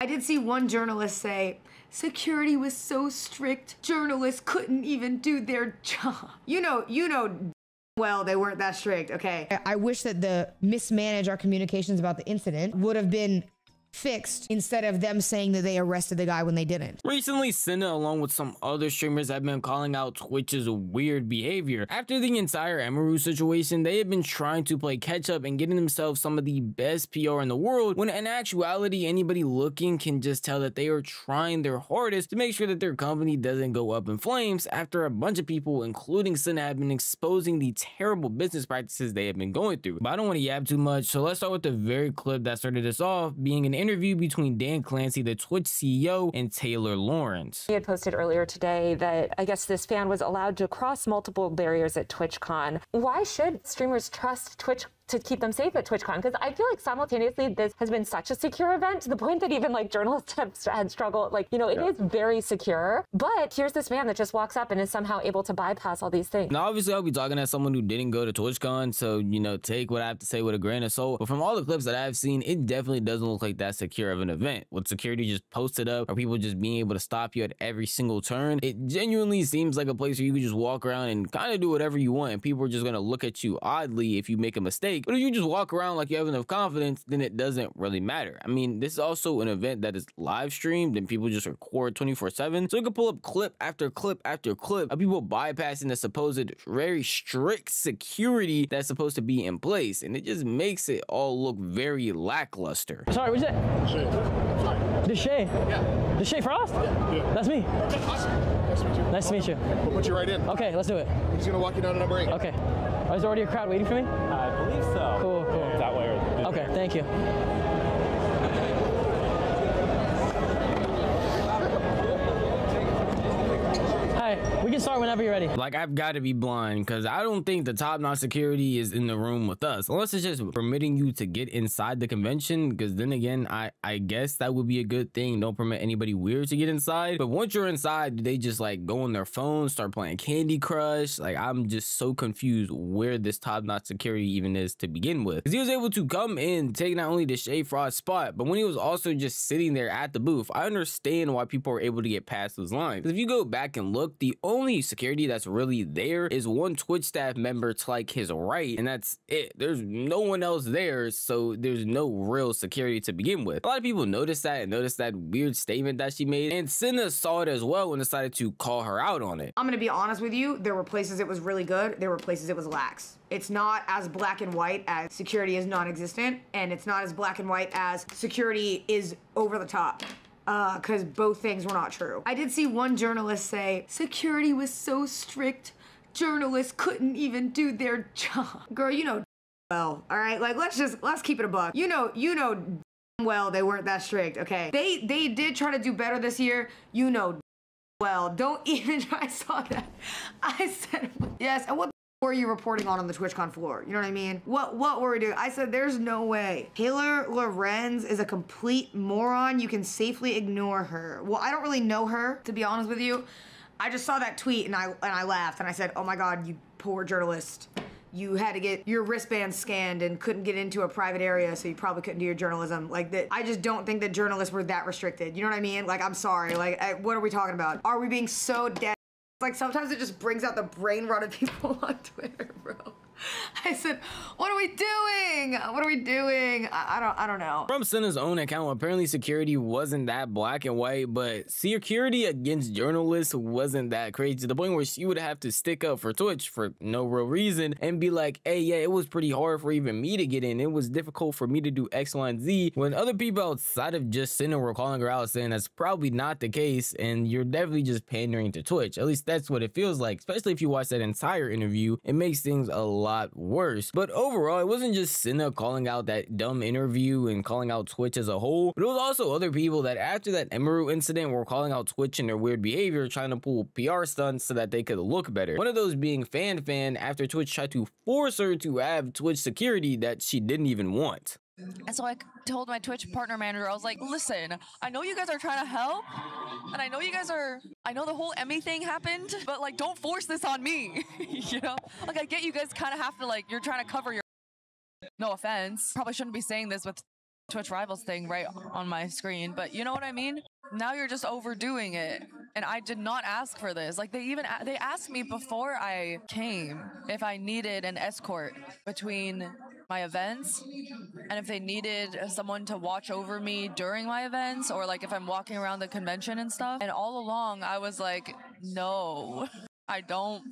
I did see one journalist say, security was so strict, journalists couldn't even do their job. You know, well, they weren't that strict, okay? I wish that the mismanage our communications about the incident would have been fixed instead of them saying that they arrested the guy when they didn't. Recently, Cinna, along with some other streamers, have been calling out Twitch's weird behavior. After the entire emiru situation, they have been trying to play catch up and getting themselves some of the best PR in the world, when in actuality, anybody looking can just tell that they are trying their hardest to make sure that their company doesn't go up in flames after a bunch of people, including Cinna, have been exposing the terrible business practices they have been going through. But I don't want to yap too much, so let's start with the very clip that started this off, being an interview between Dan Clancy, the Twitch CEO, and Taylor Lawrence. He had posted earlier today that I guess this fan was allowed to cross multiple barriers at TwitchCon. Why should streamers trust Twitch to keep them safe at TwitchCon? Because I feel like simultaneously this has been such a secure event to the point that even like journalists have had struggled. Like, you know, it is very secure. But here's this man that just walks up and is somehow able to bypass all these things. Now, obviously, I'll be talking as someone who didn't go to TwitchCon, so, you know, take what I have to say with a grain of salt. But from all the clips that I've seen, it definitely doesn't look like that secure of an event. With security just posted up, or people just being able to stop you at every single turn, it genuinely seems like a place where you could just walk around and kind of do whatever you want, and people are just going to look at you oddly if you make a mistake. But if you just walk around like you have enough confidence, then it doesn't really matter. I mean, this is also an event that is live streamed and people just record 24/7, so you can pull up clip after clip after clip of people bypassing the supposed very strict security that's supposed to be in place, and it just makes it all look very lackluster. Sorry, what's that? Shay. Sorry. Deshay? Yeah. Deshay Frost? Yeah. That's me. Awesome. Nice to meet you. Nice to meet you. We'll put you right in. Okay, let's do it. I'm just gonna walk you down to number 8. Okay. Oh, is there already a crowd waiting for me? I believe so. Cool, cool. That way or okay, thank you. Hi, we can start whenever you're ready. Like, I've got to be blind, because I don't think the top-notch security is in the room with us, unless it's just permitting you to get inside the convention, because then again, I guess that would be a good thing. Don't permit anybody weird to get inside. But once you're inside, do they just like go on their phone, start playing Candy Crush? Like, I'm just so confused where this top-notch security even is to begin with. Because he was able to come in, take not only the Shea Frost spot, but when he was also just sitting there at the booth, I understand why people are able to get past those lines. Because if you go back and look, the only security that's really there is one Twitch staff member to like his right, and that's it. There's no one else there, so there's no real security to begin with. A lot of people noticed that and noticed that weird statement that she made, and Cinna saw it as well and decided to call her out on it. I'm gonna be honest with you, there were places it was really good, there were places it was lax. It's not as black and white as security is non-existent, and it's not as black and white as security is over the top. Because both things were not true. I did see one journalist say, security was so strict, journalists couldn't even do their job. Girl, you know well, all right? Like, let's keep it a buck. You know well, they weren't that strict, okay? They did try to do better this year, you know well. Don't even try, I saw that. I said, yes, and what were you reporting on the TwitchCon floor? You know what I mean? What were we doing? I said, there's no way. Taylor Lorenz is a complete moron. You can safely ignore her. Well, I don't really know her, to be honest with you. I just saw that tweet and I laughed and I said, oh my God, you poor journalist. You had to get your wristband scanned and couldn't get into a private area, so you probably couldn't do your journalism. Like that, I just don't think that journalists were that restricted. You know what I mean? Like, I'm sorry. Like, what are we talking about? Are we being so dead? Like, sometimes it just brings out the brain rot of people on Twitter, bro. I said, what are we doing? What are we doing? I don't know. From Cinna's own account, apparently security wasn't that black and white, but security against journalists wasn't that crazy, to the point where she would have to stick up for Twitch for no real reason and be like, hey, yeah, it was pretty hard for even me to get in. It was difficult for me to do X, Y, and Z, when other people outside of just Cinna were calling her out, saying that's probably not the case, and you're definitely just pandering to Twitch. At least that's what it feels like, especially if you watch that entire interview. It makes things a lot worse. But overall, it wasn't just Cinna calling out that dumb interview and calling out Twitch as a whole, but it was also other people that after that emiru incident were calling out Twitch and their weird behavior, trying to pull PR stunts so that they could look better. One of those being Fan after Twitch tried to force her to have Twitch security that she didn't even want. And so I told my Twitch partner manager, I was like, listen, I know you guys are trying to help, and I know you guys are, I know the whole Emmy thing happened, but like, don't force this on me, you know? Like, I get you guys kind of have to, like, you're trying to cover your, no offense, probably shouldn't be saying this with Twitch Rivals thing right on my screen, but you know what I mean? Now you're just overdoing it. And I did not ask for this. Like they asked me before I came if I needed an escort between my events and if they needed someone to watch over me during my events, or like if I'm walking around the convention and stuff. And all along I was like, no, I don't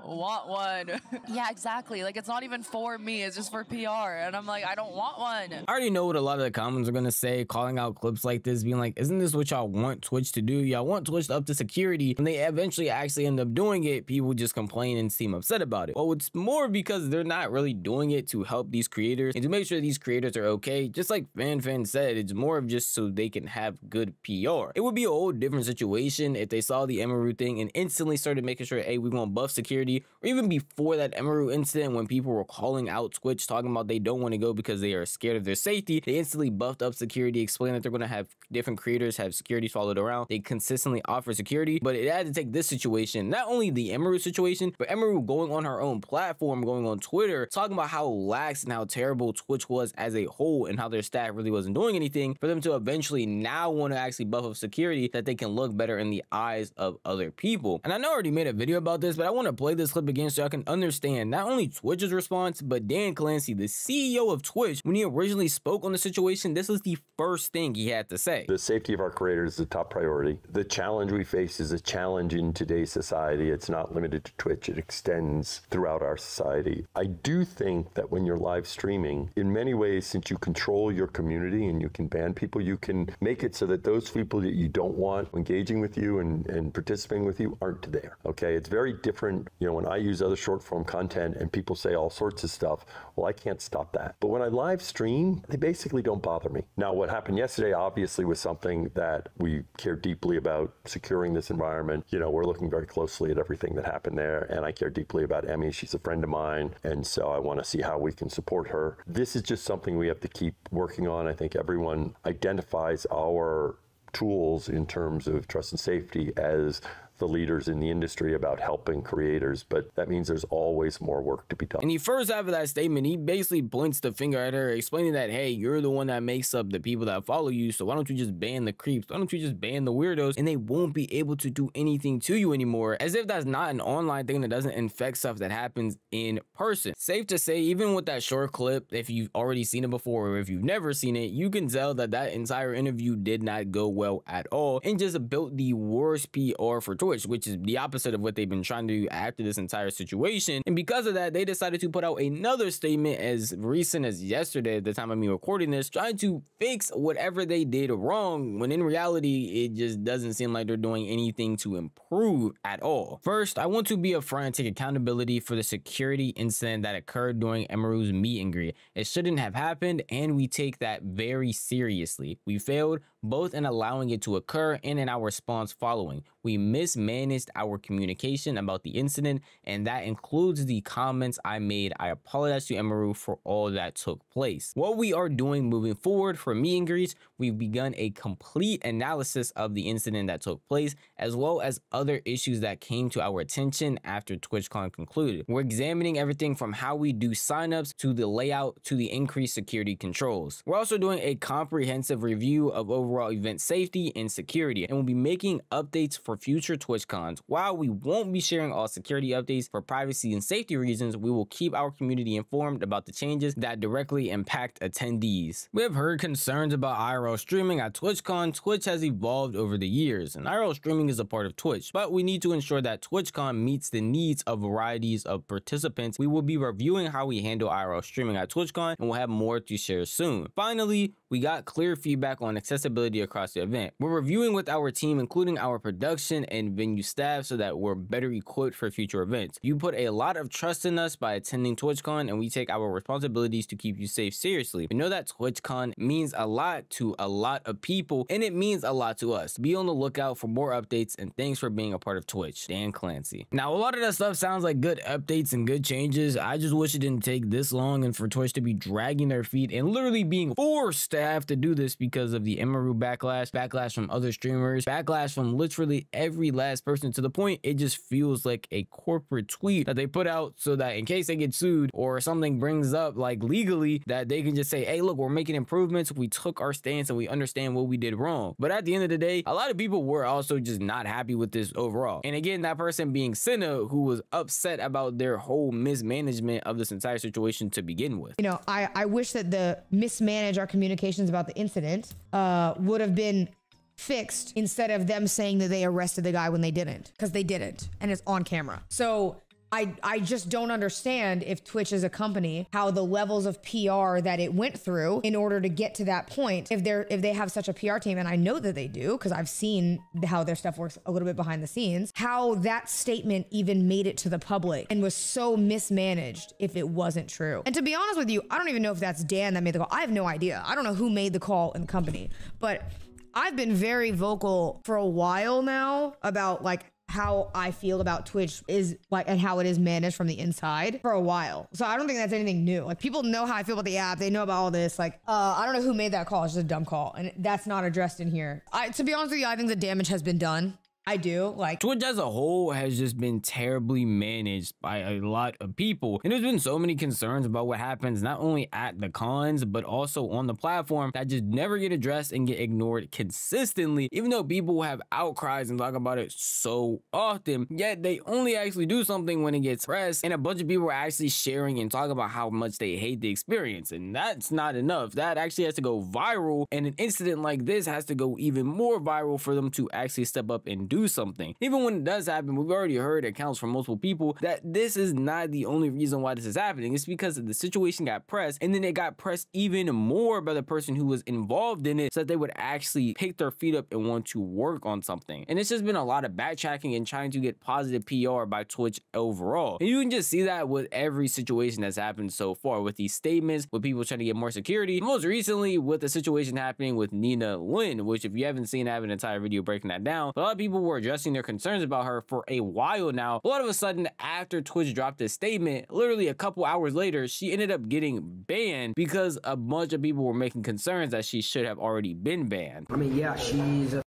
want one. Yeah, exactly. Like, it's not even for me, it's just for PR. And I'm like, I don't want one. I already know what a lot of the comments are gonna say, calling out clips like this, being like, isn't this what y'all want Twitch to do? Y'all want Twitch to up to security. When they eventually actually end up doing it, people just complain and seem upset about it. Well, it's more because they're not really doing it to help these creators and to make sure these creators are okay. Just like Fan said, it's more of just so they can have good PR. It would be a whole different situation if they saw the emiru thing and instantly started making sure, hey, we're gonna buff security. Or even before that emiru incident, when people were calling out Twitch, talking about they don't want to go because they are scared of their safety, they instantly buffed up security, explained that they're going to have different creators have security followed around. They consistently offer security, but it had to take this situation, not only the emiru situation, but emiru going on her own platform, going on Twitter, talking about how lax and how terrible Twitch was as a whole and how their staff really wasn't doing anything, for them to eventually now want to actually buff up security that they can look better in the eyes of other people. And I know I already made a video about this, but I want to play this clip again so y'all can understand not only Twitch's response, but Dan Clancy, the CEO of Twitch, when he originally spoke on the situation, this is the first thing he had to say. The safety of our creators is the top priority. The challenge we face is a challenge in today's society. It's not limited to Twitch. It extends throughout our society. I do think that when you're live streaming, in many ways, since you control your community and you can ban people, you can make it so that those people that you don't want engaging with you and participating with you aren't there. Okay, it's very different. You know, when I use other short form content and people say all sorts of stuff, well, I can't stop that. But when I live stream, they basically don't bother me. Now, what happened yesterday obviously was something that we care deeply about, securing this environment. You know, we're looking very closely at everything that happened there, and I care deeply about Emmy. She's a friend of mine, and so I want to see how we can support her. This is just something we have to keep working on. I think everyone identifies our tools in terms of trust and safety as the leaders in the industry about helping creators, but that means there's always more work to be done. In the first half of that statement, he basically points the finger at her, explaining that, hey, you're the one that makes up the people that follow you, so why don't you just ban the creeps? Why don't you just ban the weirdos, and they won't be able to do anything to you anymore, as if that's not an online thing that doesn't infect stuff that happens in person. Safe to say, even with that short clip, if you've already seen it before or if you've never seen it, you can tell that that entire interview did not go well at all and just built the worst PR for Twitch, which is the opposite of what they've been trying to do after this entire situation. And because of that, they decided to put out another statement as recent as yesterday, at the time of me recording this, trying to fix whatever they did wrong, when in reality, it just doesn't seem like they're doing anything to improve at all. First, I want to be upfront and take accountability for the security incident that occurred during emiru's meet and greet. It shouldn't have happened, and we take that very seriously. We failed both in allowing it to occur and in our response following. We mismanaged our communication about the incident, and that includes the comments I made. I apologize to emiru for all that took place. What we are doing moving forward for meet and greets, we've begun a complete analysis of the incident that took place, as well as other issues that came to our attention after TwitchCon concluded. We're examining everything from how we do signups to the layout to the increased security controls. We're also doing a comprehensive review of overall event safety and security, and we'll be making updates for future TwitchCons. While we won't be sharing all security updates for privacy and safety reasons, we will keep our community informed about the changes that directly impact attendees. We have heard concerns about IRL streaming at TwitchCon. Twitch has evolved over the years, and IRL streaming is a part of Twitch, but we need to ensure that TwitchCon meets the needs of varieties of participants. We will be reviewing how we handle IRL streaming at TwitchCon, and we'll have more to share soon. Finally, we got clear feedback on accessibility across the event. We're reviewing with our team, including our production and venue staff, so that we're better equipped for future events. You put a lot of trust in us by attending TwitchCon, and we take our responsibilities to keep you safe seriously. We know that TwitchCon means a lot to a lot of people, and it means a lot to us. Be on the lookout for more updates, and thanks for being a part of Twitch. Dan Clancy. Now, a lot of that stuff sounds like good updates and good changes. I just wish it didn't take this long and for Twitch to be dragging their feet and literally being forced to to have to do this because of the emiru backlash from other streamers, backlash from literally every last person, to the point it just feels like a corporate tweet that they put out so that in case they get sued or something brings up like legally, that they can just say, hey, look, we're making improvements, we took our stance and we understand what we did wrong. But at the end of the day, a lot of people were also just not happy with this overall. And again, that person being Cinna, who was upset about their whole mismanagement of this entire situation to begin with. You know, I wish that the mismanage our communications about the incident would have been fixed instead of them saying that they arrested the guy when they didn't, because they didn't, and it's on camera. So I just don't understand, if Twitch is a company, how the levels of PR that it went through in order to get to that point, if they have such a PR team, and I know that they do because I've seen how their stuff works a little bit behind the scenes, how that statement even made it to the public and was so mismanaged if it wasn't true. And to be honest with you, I don't even know if that's Dan that made the call. I have no idea. I don't know who made the call in the company, but I've been very vocal for a while now about like how I feel about Twitch is like, and how it is managed from the inside for a while. So I don't think that's anything new. Like, people know how I feel about the app. They know about all this. Like, I don't know who made that call. It's just a dumb call. And that's not addressed in here. To be honest with you, I think the damage has been done. I do. Like, Twitch as a whole has just been terribly managed by a lot of people, and there's been so many concerns about what happens not only at the cons but also on the platform that just never get addressed and get ignored consistently, even though people have outcries and talk about it so often, yet they only actually do something when it gets pressed and a bunch of people are actually sharing and talking about how much they hate the experience. And that's not enough. That actually has to go viral, and an incident like this has to go even more viral for them to actually step up and do something. Even when it does happen, we've already heard accounts from multiple people that this is not the only reason why this is happening. It's because the situation got pressed, and then it got pressed even more by the person who was involved in it, so that they would actually pick their feet up and want to work on something. And it's just been a lot of backtracking and trying to get positive PR by Twitch overall. And you can just see that with every situation that's happened so far, with these statements, with people trying to get more security. Most recently with the situation happening with Nina Lynn, which if you haven't seen, I have an entire video breaking that down. But a lot of people were addressing their concerns about her for a while now. But all of a sudden, after Twitch dropped this statement, literally a couple hours later, she ended up getting banned because a bunch of people were making concerns that she should have already been banned. I mean, yeah, she's a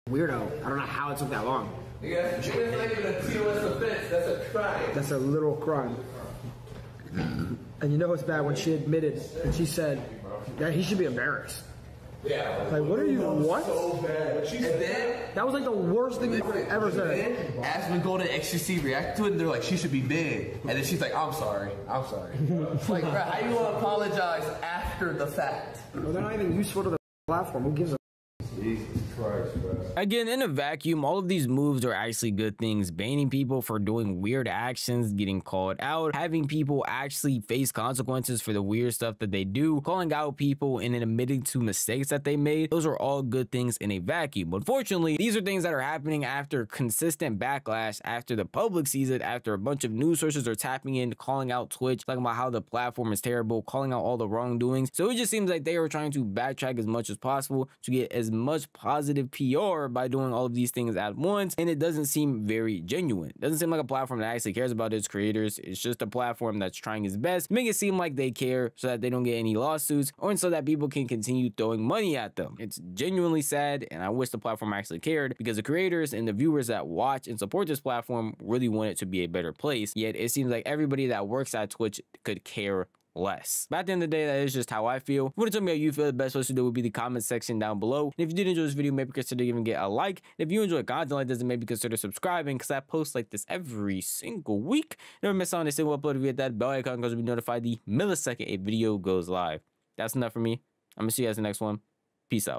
weirdo. I don't know how it took that long. Yeah, it's not even a TOS offense. That's a crime. That's a literal crime. And you know it's bad when she admitted and she said that he should be embarrassed. Yeah. Like, what are you, what? So bad. She said that was like the worst thing you could have ever said. Aspen Golden XQC reacted to it, and they're like, she should be banned. And then she's like, I'm sorry. I'm sorry. Like, bro, how you want to apologize after the fact? Well, they're not even useful to the platform. Who gives a Jesus Christ, bro. Again, in a vacuum, all of these moves are actually good things. Banning people for doing weird actions, getting called out, having people actually face consequences for the weird stuff that they do, calling out people and then admitting to mistakes that they made. Those are all good things in a vacuum. But unfortunately, these are things that are happening after consistent backlash, after the public sees it, after a bunch of news sources are tapping in, calling out Twitch, talking about how the platform is terrible, calling out all the wrongdoings. So it just seems like they are trying to backtrack as much as possible to get as much positive PR by doing all of these things at once, and it doesn't seem very genuine. It doesn't seem like a platform that actually cares about its creators. It's just a platform that's trying its best to make it seem like they care so that they don't get any lawsuits, or so that people can continue throwing money at them. It's genuinely sad, and I wish the platform actually cared, because the creators and the viewers that watch and support this platform really want it to be a better place, yet it seems like everybody that works at Twitch could care less. But at the end of the day, that is just how I feel. If you want to tell me how you feel, the best place to do would be the comment section down below. And if you did enjoy this video, maybe consider giving it a like. And if you enjoy content like this, then maybe consider subscribing, because I post like this every single week. Never miss out on a single upload. If you hit that bell icon, because you'll be notified the millisecond a video goes live. That's enough for me. I'm gonna see you guys in the next one. Peace out.